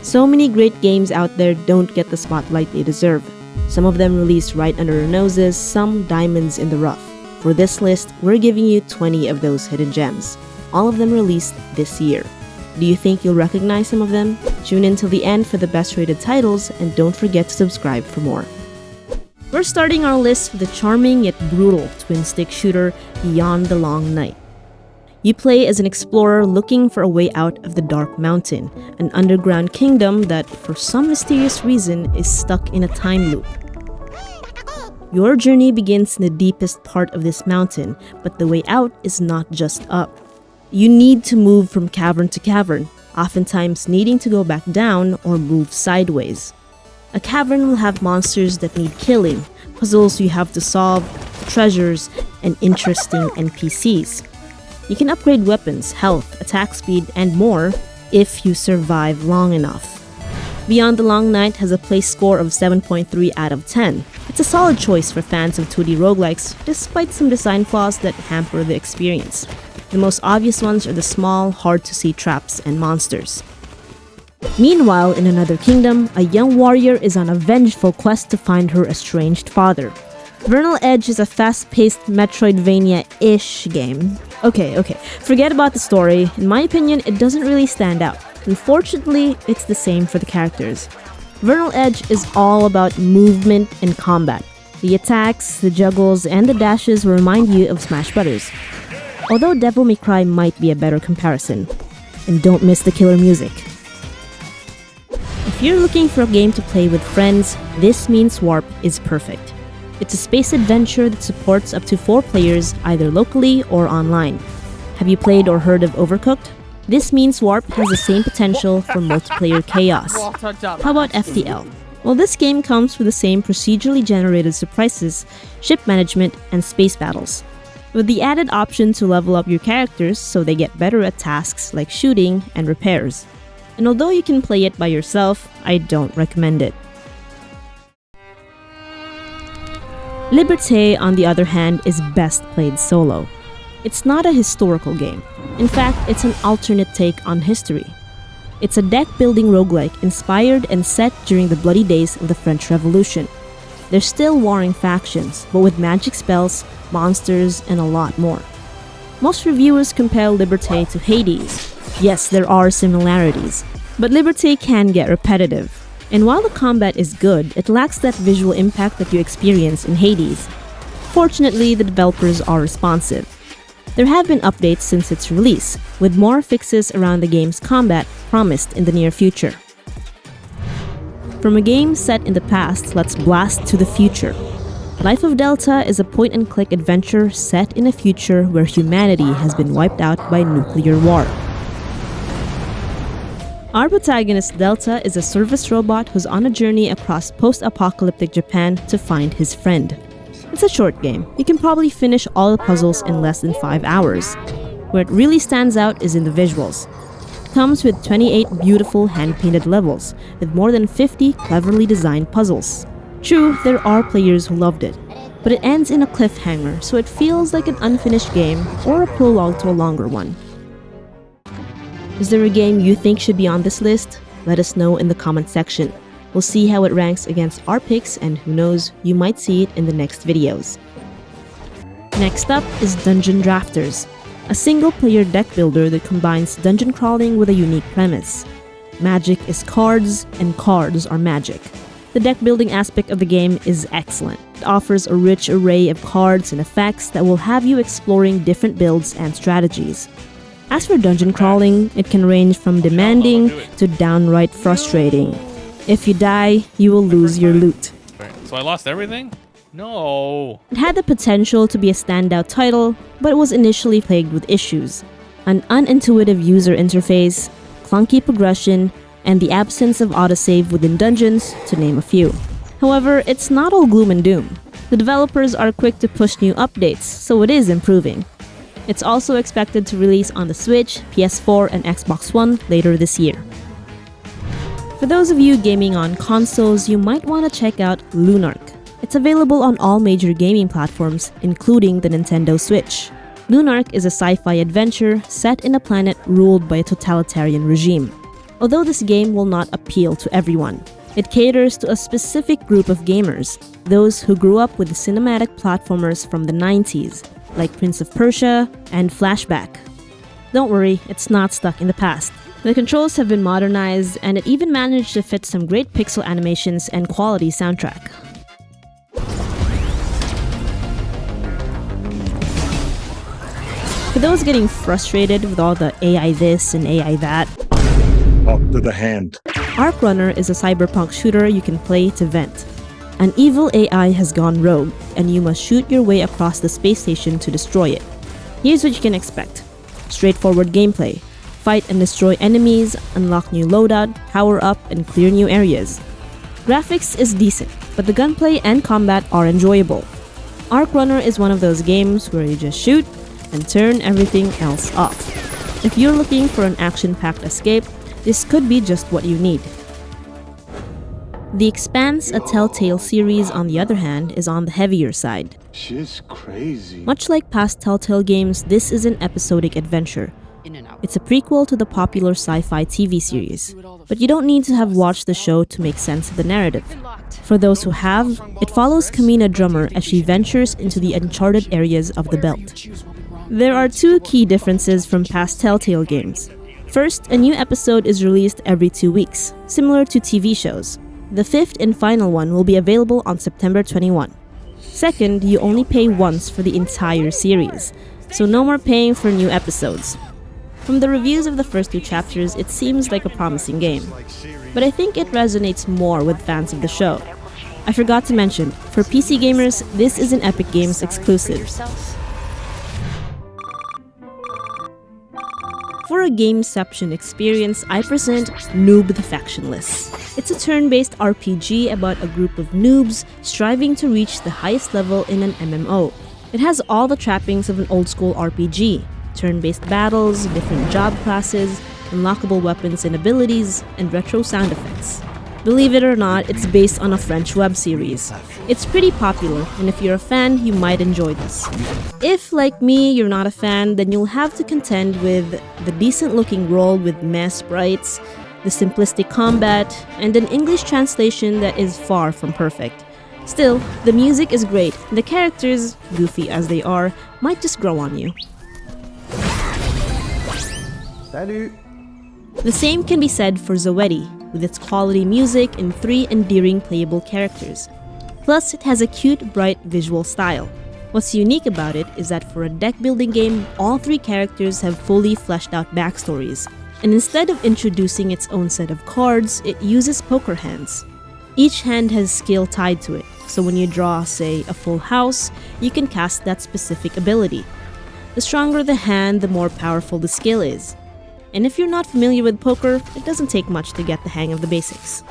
So many great games out there don't get the spotlight they deserve. Some of them released right under our noses, some diamonds in the rough. For this list, we're giving you 20 of those hidden gems, all of them released this year. Do you think you'll recognize some of them? Tune in till the end for the best rated titles, and don't forget to subscribe for more. We're starting our list with the charming yet brutal twin-stick shooter Beyond the Long Night. You play as an explorer looking for a way out of the Dark Mountain, an underground kingdom that, for some mysterious reason, is stuck in a time loop. Your journey begins in the deepest part of this mountain, but the way out is not just up. You need to move from cavern to cavern, oftentimes needing to go back down or move sideways. A cavern will have monsters that need killing, puzzles you have to solve, treasures, and interesting NPCs. You can upgrade weapons, health, attack speed, and more if you survive long enough. Beyond the Long Night has a place score of 7.3 out of 10. It's a solid choice for fans of 2D roguelikes, despite some design flaws that hamper the experience. The most obvious ones are the small, hard-to-see traps and monsters. Meanwhile, in another kingdom, a young warrior is on a vengeful quest to find her estranged father. Vernal Edge is a fast-paced Metroidvania-ish game. Okay, forget about the story. In my opinion, it doesn't really stand out. Unfortunately, it's the same for the characters. Vernal Edge is all about movement and combat. The attacks, the juggles, and the dashes will remind you of Smash Bros. Although Devil May Cry might be a better comparison. And don't miss the killer music. If you're looking for a game to play with friends, This Means Warp is perfect. It's a space adventure that supports up to 4 players either locally or online. Have you played or heard of Overcooked? This Means Warp has the same potential for multiplayer chaos. How about FTL? Well, this game comes with the same procedurally generated surprises, ship management, and space battles, with the added option to level up your characters so they get better at tasks like shooting and repairs. And although you can play it by yourself, I don't recommend it. Liberte, on the other hand, is best played solo. It's not a historical game. In fact, it's an alternate take on history. It's a deck-building roguelike inspired and set during the bloody days of the French Revolution. There's still warring factions, but with magic spells, monsters, and a lot more. Most reviewers compare Liberte to Hades. Yes, there are similarities, but Liberte can get repetitive. And while the combat is good, it lacks that visual impact that you experience in Hades. Fortunately, the developers are responsive. There have been updates since its release, with more fixes around the game's combat promised in the near future. From a game set in the past, let's blast to the future. Life of Delta is a point-and-click adventure set in a future where humanity has been wiped out by nuclear war. Our protagonist Delta is a service robot who's on a journey across post-apocalyptic Japan to find his friend. It's a short game. You can probably finish all the puzzles in less than 5 hours. Where it really stands out is in the visuals. It comes with 28 beautiful hand-painted levels, with more than 50 cleverly designed puzzles. True, there are players who loved it, but it ends in a cliffhanger, so it feels like an unfinished game or a prologue to a longer one. Is there a game you think should be on this list? Let us know in the comment section. We'll see how it ranks against our picks, and who knows, you might see it in the next videos. Next up is Dungeon Drafters, a single-player deck builder that combines dungeon crawling with a unique premise. Magic is cards, and cards are magic. The deck building aspect of the game is excellent. It offers a rich array of cards and effects that will have you exploring different builds and strategies. As for dungeon crawling, it can range from demanding to downright frustrating. If you die, you will lose your loot. So I lost everything? No. It had the potential to be a standout title, but it was initially plagued with issues. An unintuitive user interface, clunky progression, and the absence of autosave within dungeons, to name a few. However, it's not all gloom and doom. The developers are quick to push new updates, so it is improving. It's also expected to release on the Switch, PS4, and Xbox One later this year. For those of you gaming on consoles, you might want to check out Lunark. It's available on all major gaming platforms, including the Nintendo Switch. Lunark is a sci-fi adventure set in a planet ruled by a totalitarian regime. Although this game will not appeal to everyone, it caters to a specific group of gamers, those who grew up with the cinematic platformers from the 90s, like Prince of Persia and Flashback. Don't worry, it's not stuck in the past. The controls have been modernized, and it even managed to fit some great pixel animations and quality soundtrack. For those getting frustrated with all the AI this and AI that, up to the hand. ArcRunner is a cyberpunk shooter you can play to vent. An evil AI has gone rogue, and you must shoot your way across the space station to destroy it. Here's what you can expect. Straightforward gameplay. Fight and destroy enemies, unlock new loadout, power up, and clear new areas. Graphics is decent, but the gunplay and combat are enjoyable. ArcRunner is one of those games where you just shoot and turn everything else off. If you're looking for an action-packed escape, this could be just what you need. The Expanse, a Telltale series, on the other hand, is on the heavier side. She's crazy. Much like past Telltale games, this is an episodic adventure. It's a prequel to the popular sci-fi TV series, but you don't need to have watched the show to make sense of the narrative. For those who have, it follows Kamina Drummer as she ventures into the uncharted areas of the Belt. There are two key differences from past Telltale games. First, a new episode is released every 2 weeks, similar to TV shows. The fifth and final one will be available on September 21. Second, you only pay once for the entire series, so no more paying for new episodes. From the reviews of the first 2 chapters, it seems like a promising game, but I think it resonates more with fans of the show. I forgot to mention, for PC gamers, this is an Epic Games exclusive. For a gameception experience, I present Noob the Factionless. It's a turn-based RPG about a group of noobs striving to reach the highest level in an MMO. It has all the trappings of an old-school RPG. Turn-based battles, different job classes, unlockable weapons and abilities, and retro sound effects. Believe it or not, it's based on a French web series. It's pretty popular, and if you're a fan, you might enjoy this. If, like me, you're not a fan, then you'll have to contend with the decent-looking world with meh sprites, the simplistic combat, and an English translation that is far from perfect. Still, the music is great, and the characters, goofy as they are, might just grow on you. Salut. The same can be said for Zoeti, with its quality music and 3 endearing playable characters. Plus, it has a cute, bright visual style. What's unique about it is that for a deck-building game, all 3 characters have fully fleshed out backstories. And instead of introducing its own set of cards, it uses poker hands. Each hand has skill tied to it, so when you draw, say, a full house, you can cast that specific ability. The stronger the hand, the more powerful the skill is. And if you're not familiar with poker, it doesn't take much to get the hang of the basics.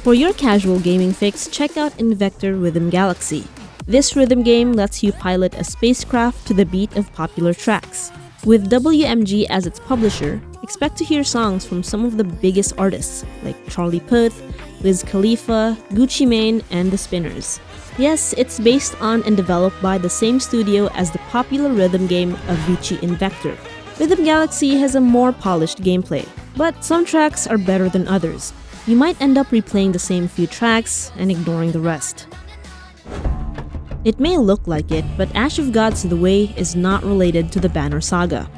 For your casual gaming fix, check out Invector Rhythm Galaxy. This rhythm game lets you pilot a spacecraft to the beat of popular tracks. With WMG as its publisher, expect to hear songs from some of the biggest artists like Charlie Puth, Wiz Khalifa, Gucci Mane, and The Spinners. Yes, it's based on and developed by the same studio as the popular rhythm game Avicii Invector. Rhythm Galaxy has a more polished gameplay, but some tracks are better than others. You might end up replaying the same few tracks and ignoring the rest. It may look like it, but Ash of Gods The Way is not related to the Banner Saga.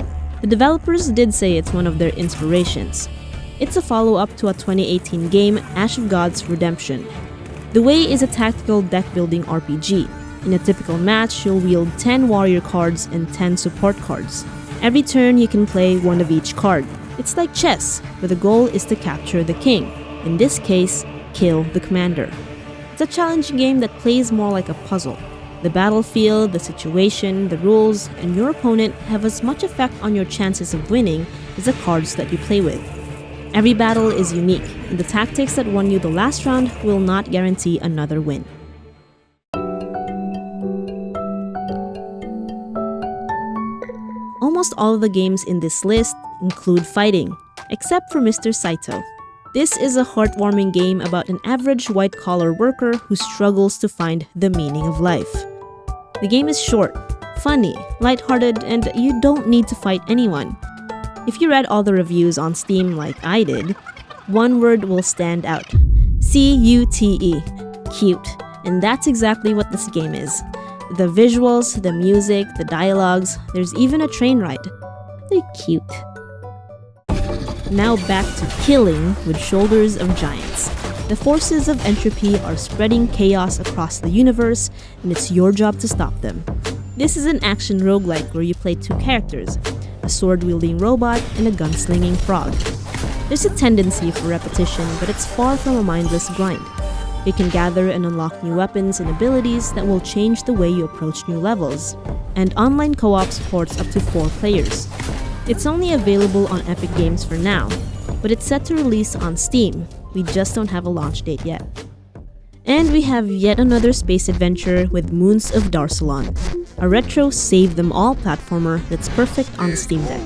The developers did say it's one of their inspirations. It's a follow-up to a 2018 game, Ash of Gods Redemption. The Way is a tactical deck-building RPG. In a typical match, you'll wield 10 warrior cards and 10 support cards. Every turn, you can play one of each card. It's like chess, where the goal is to capture the king. In this case, kill the commander. It's a challenging game that plays more like a puzzle. The battlefield, the situation, the rules, and your opponent have as much effect on your chances of winning as the cards that you play with. Every battle is unique, and the tactics that won you the last round will not guarantee another win. Almost all of the games in this list include fighting, except for Mr. Saitou. This is a heartwarming game about an average white-collar worker who struggles to find the meaning of life. The game is short, funny, lighthearted, and you don't need to fight anyone. If you read all the reviews on Steam like I did, one word will stand out. C-U-T-E. Cute. And that's exactly what this game is. The visuals, the music, the dialogues, there's even a train ride. They're cute. Now back to killing with Shoulders of Giants. The forces of entropy are spreading chaos across the universe, and it's your job to stop them. This is an action roguelike where you play two characters, a sword-wielding robot and a gunslinging frog. There's a tendency for repetition, but it's far from a mindless grind. You can gather and unlock new weapons and abilities that will change the way you approach new levels, and online co-op supports up to 4 players. It's only available on Epic Games for now, but it's set to release on Steam. We just don't have a launch date yet. And we have yet another space adventure with Moons of Darsalon, a retro save-them-all platformer that's perfect on the Steam Deck.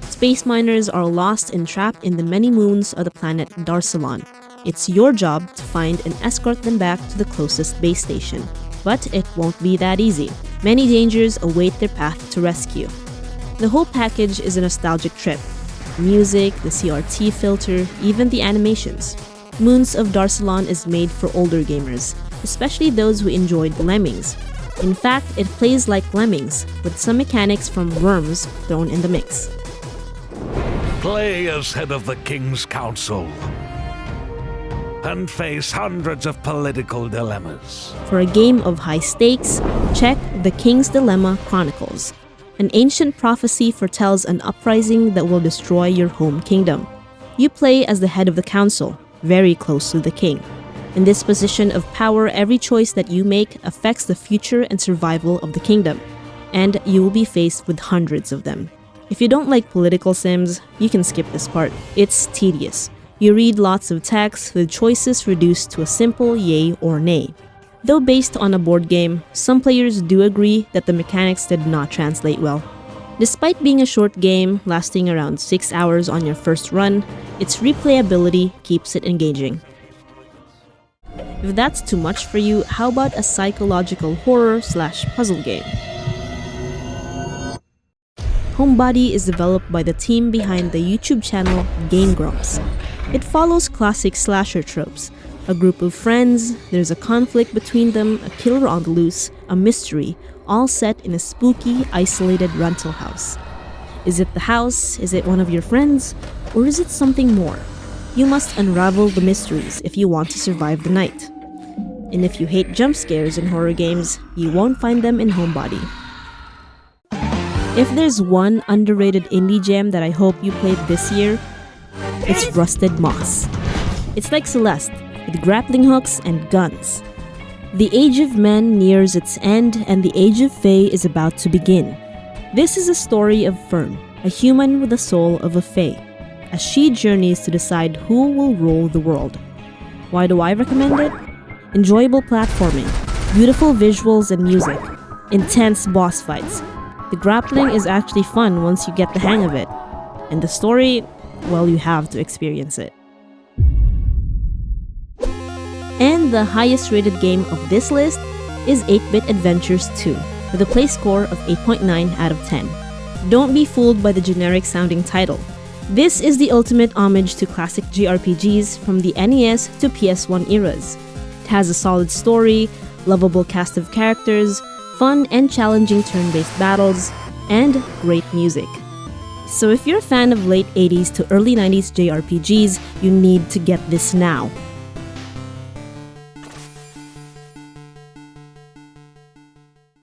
Space miners are lost and trapped in the many moons of the planet Darsalon. It's your job to find and escort them back to the closest base station. But it won't be that easy. Many dangers await their path to rescue. The whole package is a nostalgic trip. The music, the CRT filter, even the animations. Moons of Darsalon is made for older gamers, especially those who enjoyed Lemmings. In fact, it plays like Lemmings, with some mechanics from Worms thrown in the mix. Play as head of the King's Council and face hundreds of political dilemmas. For a game of high stakes, check The King's Dilemma Chronicles. An ancient prophecy foretells an uprising that will destroy your home kingdom. You play as the head of the council, very close to the king. In this position of power, every choice that you make affects the future and survival of the kingdom, and you will be faced with hundreds of them. If you don't like political sims, you can skip this part. It's tedious. You read lots of text with choices reduced to a simple yay or nay. Though based on a board game, some players do agree that the mechanics did not translate well. Despite being a short game, lasting around 6 hours on your first run, its replayability keeps it engaging. If that's too much for you, how about a psychological horror/puzzle game? Homebody is developed by the team behind the YouTube channel Game Grumps. It follows classic slasher tropes. A group of friends, there's a conflict between them, a killer on the loose, a mystery, all set in a spooky, isolated rental house. Is it the house? Is it one of your friends? Or is it something more? You must unravel the mysteries if you want to survive the night. And if you hate jump scares in horror games, you won't find them in Homebody. If there's one underrated indie gem that I hope you played this year, it's Rusted Moss. It's like Celeste, with grappling hooks and guns. The Age of Men nears its end, and the Age of Fae is about to begin. This is a story of Fern, a human with the soul of a Fae, as she journeys to decide who will rule the world. Why do I recommend it? Enjoyable platforming, beautiful visuals and music, intense boss fights. The grappling is actually fun once you get the hang of it. And the story, well, you have to experience it. And the highest rated game of this list is 8-Bit Adventures 2, with a play score of 8.9 out of 10. Don't be fooled by the generic sounding title. This is the ultimate homage to classic JRPGs from the NES to PS1 eras. It has a solid story, lovable cast of characters, fun and challenging turn-based battles, and great music. So if you're a fan of late 80s to early 90s JRPGs, you need to get this now.